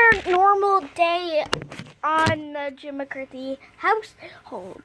another normal day on the Jim McCarthy household.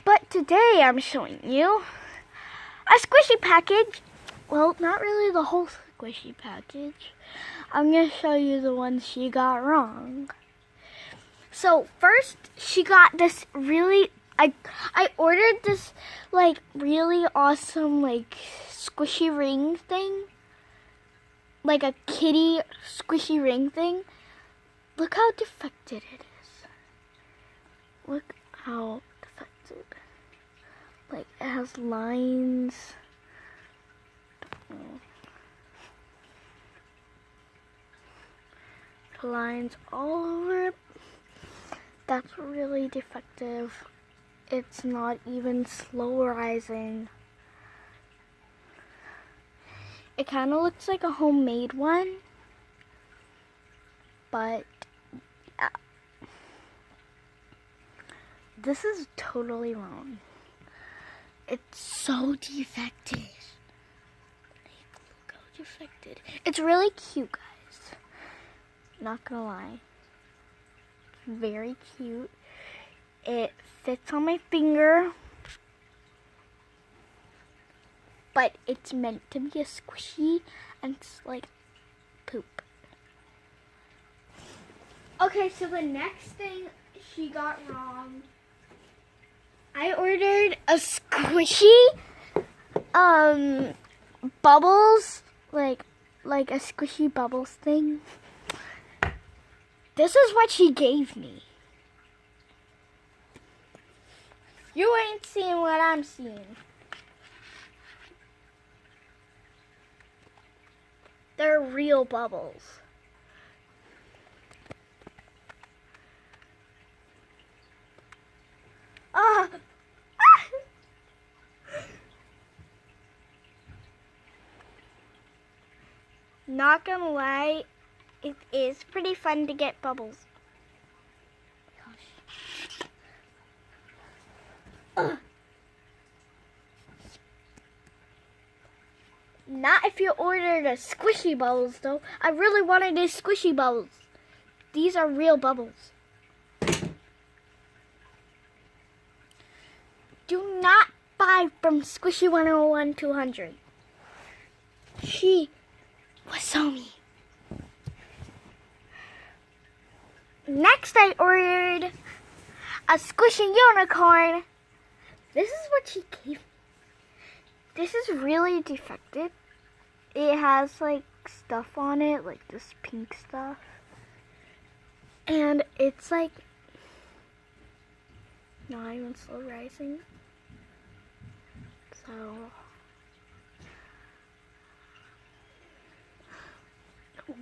But today I'm showing you a squishy package. Well, not really the whole squishy package. I'm going to show you the ones she got wrong. So first, she got this really, I ordered this like really awesome like squishy ring thing. Like a kitty squishy ring thing. Look how defected it is. Look how defected. Like it has lines. Lines all over it. That's really defective. It's not even slow rising. It kind of looks like a homemade one, but yeah. This is totally wrong. It's so defective. Look how defected. It's really cute, guys. Not gonna lie. Very cute. It fits on my finger, but it's meant to be a squishy, and it's like poop. Okay, so the next thing she got wrong, I ordered a squishy bubbles, like a squishy bubbles thing. This is what she gave me. You ain't seeing what I'm seeing. They're real bubbles. Ah! Not gonna lie, it is pretty fun to get bubbles. Not if you ordered a squishy bubbles though. I really wanted a squishy bubbles. These are real bubbles. Do not buy from Squishy 101 200. She was so mean. Next I ordered a squishy unicorn. This is what she gave me. This is really defective. It has like stuff on it, like this pink stuff. And it's like not even slow rising. So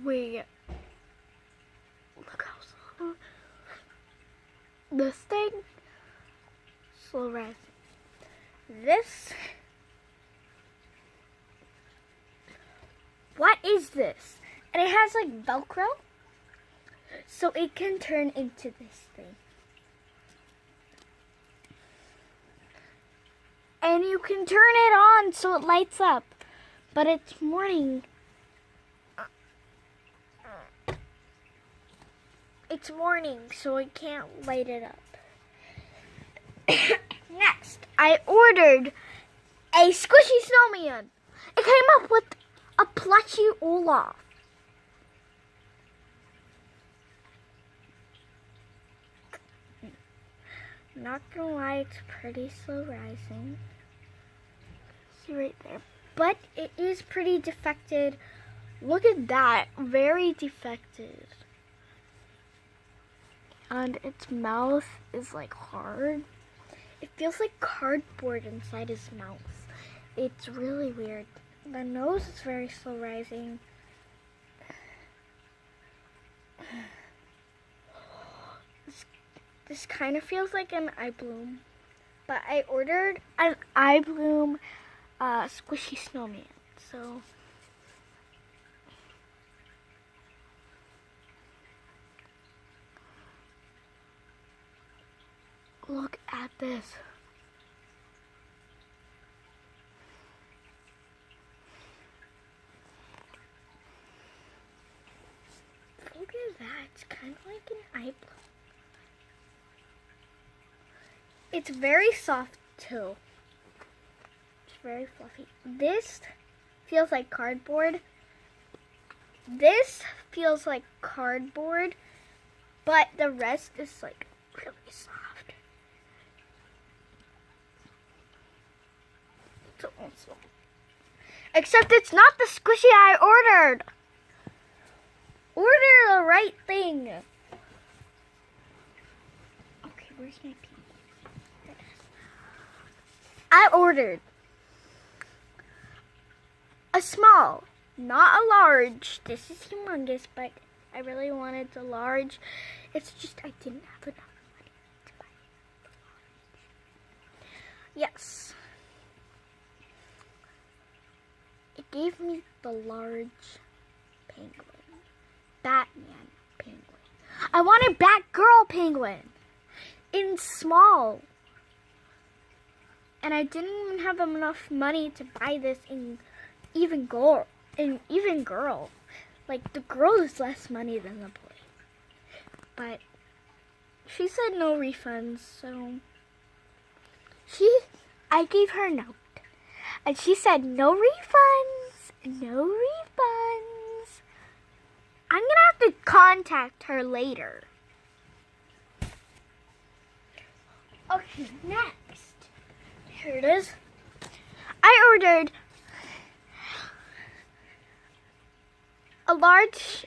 wait. Look how slow. This thing slow rising. This, what is this? And it has like Velcro, so it can turn into this thing. And you can turn it on so it lights up, but it's morning. It's morning, so it can't light it up. Next, I ordered a squishy snowman. It came up with a plushie Olaf. Not gonna lie, it's pretty slow rising. See right there. But it is pretty defected. Look at that, very defected. And its mouth is like hard. It feels like cardboard inside his mouth. It's really weird. The nose is very slow rising. This kind of feels like an eye bloom. But I ordered an eye bloom squishy snowman. So look at this. that. It's kind of like an eyebrow. It's very soft too. It's very fluffy. This feels like cardboard. This feels like cardboard, but the rest is like really soft. So also, except it's not the squishy I ordered. Order the right thing. Okay, where's my pee? I ordered a small, not a large. This is humongous, but I really wanted the large. It's just I didn't have enough money to buy the large. Yes. It gave me the large penguin. Batman penguin. I wanted Batgirl penguin in small. And I didn't even have enough money to buy this in even girl. Like the girl is less money than the boy. But she said no refunds, so I gave her a note. And she said no refunds, no refunds. I'm gonna have to contact her later. Okay, next. Here it is. I ordered a large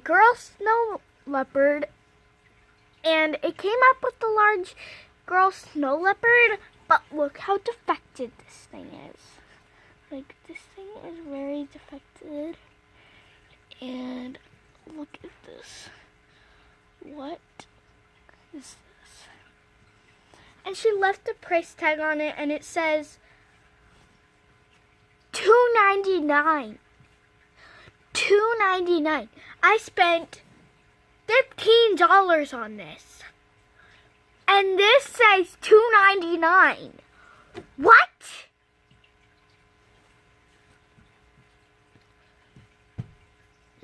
girl snow leopard, and it came up with the large girl snow leopard, but look how defected this thing is. Like, this thing is very defected, and look at this. What is this? And she left a price tag on it, and it says $2.99. $2.99. I spent $15 on this. And this says $2.99. What?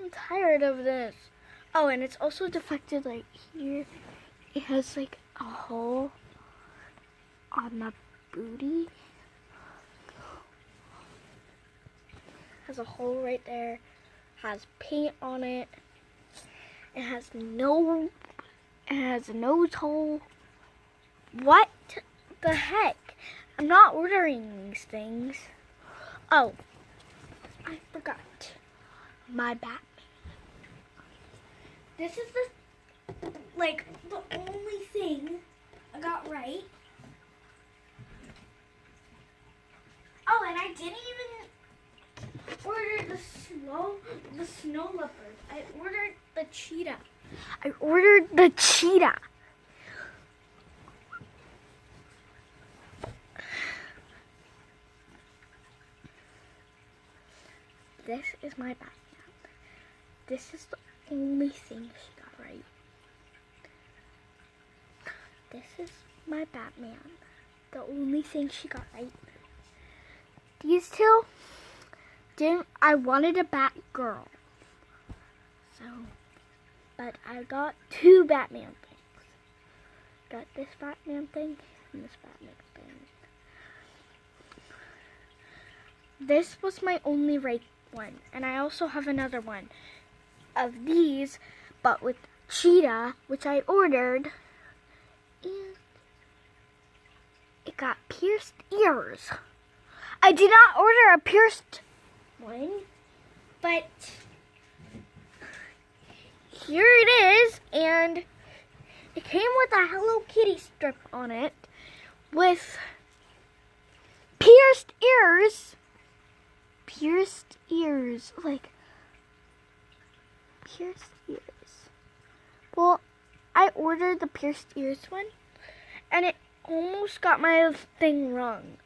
I'm tired of this. Oh, and it's also defected like here. It has like a hole on the booty. Has a hole right there. Has paint on it. It has a nose hole. What the heck? I'm not ordering these things. Oh, I forgot my Batman. This is the only thing I got right. Oh, and I didn't even order the snow leopard. I ordered the cheetah. This is my Batman. This is the only thing she got right. This is my Batman. The only thing she got right. These two didn't. I wanted a Batgirl. So, but I got two Batman things. Got this Batman thing and this Batman thing. This was my only right one, and I also have another one of these, but with cheetah, which I ordered, and it got pierced ears. I did not order a pierced one, but here it is, and it came with a Hello Kitty strip on it with pierced ears. Pierced ears, like pierced ears. Well, I ordered the pierced ears one, and it almost got my thing wrong.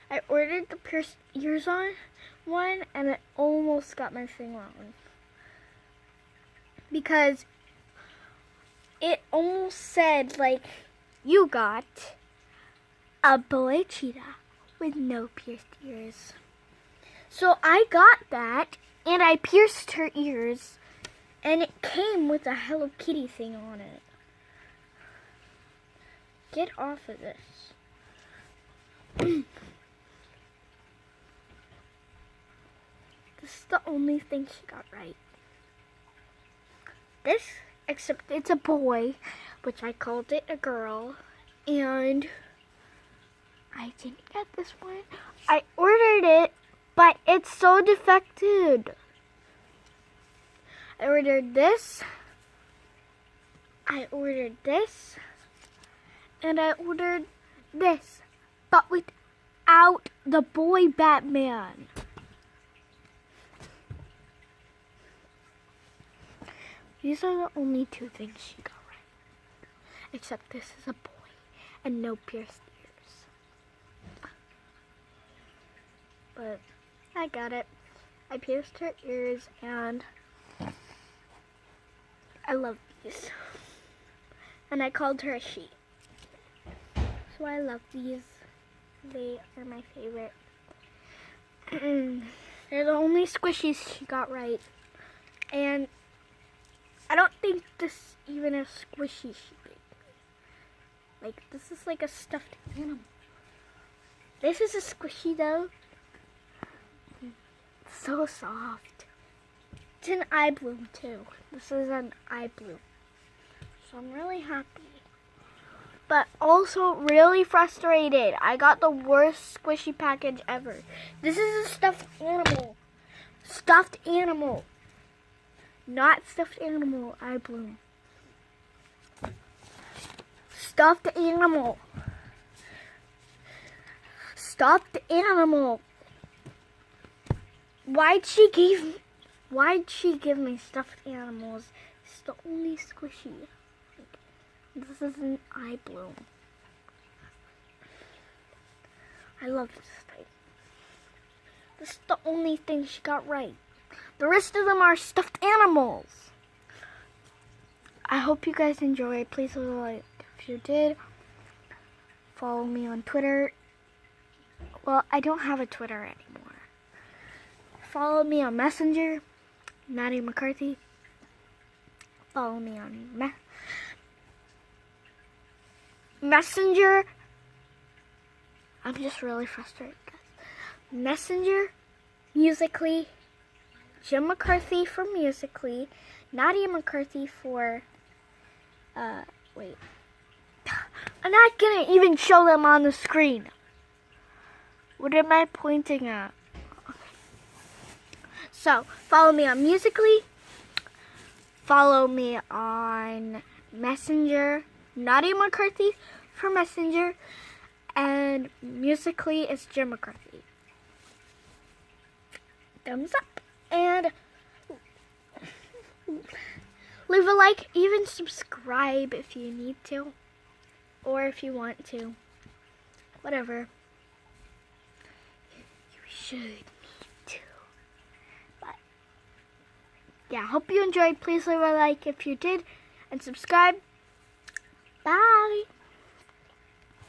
I ordered the pierced ears one, and it almost got my thing wrong. Because it almost said, like, you got a boy cheetah with no pierced ears. So I got that, and I pierced her ears, And it came with a Hello Kitty thing on it. Get off of this. This is the only thing she got right. This, except it's a boy, which I called it a girl, and I didn't get this one. I ordered it, but it's so defected. I ordered this, I ordered this, and I ordered this, but without the boy Batman. These are the only two things she got right. Except this is a boy and no pierced ears. But I got it. I pierced her ears and I love these. And I called her a she. So I love these. They are my favorite. They're the only squishies she got right. And I don't think this even a squishy she did. Like, this is like a stuffed animal. This is a squishy though. So soft. It's an eye bloom too. This is an eye bloom. So I'm really happy. But also really frustrated. I got the worst squishy package ever. This is a stuffed animal. Stuffed animal. Not stuffed animal, eye bloom. Stuffed animal. Stuffed animal. Why'd she give me stuffed animals? It's the only squishy. This is an eye bloom. I love this thing. This is the only thing she got right. The rest of them are stuffed animals. I hope you guys enjoyed. Please leave a like if you did. Follow me on Twitter. Well, I don't have a Twitter anymore. Follow me on Messenger, Nadia McCarthy. Follow me on Messenger. I'm just really frustrated, guys. Messenger, Musical.ly, Jim McCarthy for Musical.ly, Nadia McCarthy for, wait. I'm not gonna even show them on the screen. What am I pointing at? Okay. So, follow me on Musical.ly, follow me on Messenger, Nadia McCarthy for Messenger, and Musical.ly is Jim McCarthy. Thumbs up. And leave a like, even subscribe if you need to, or if you want to, whatever. You should need to. But yeah, hope you enjoyed. Please leave a like if you did, and subscribe. Bye.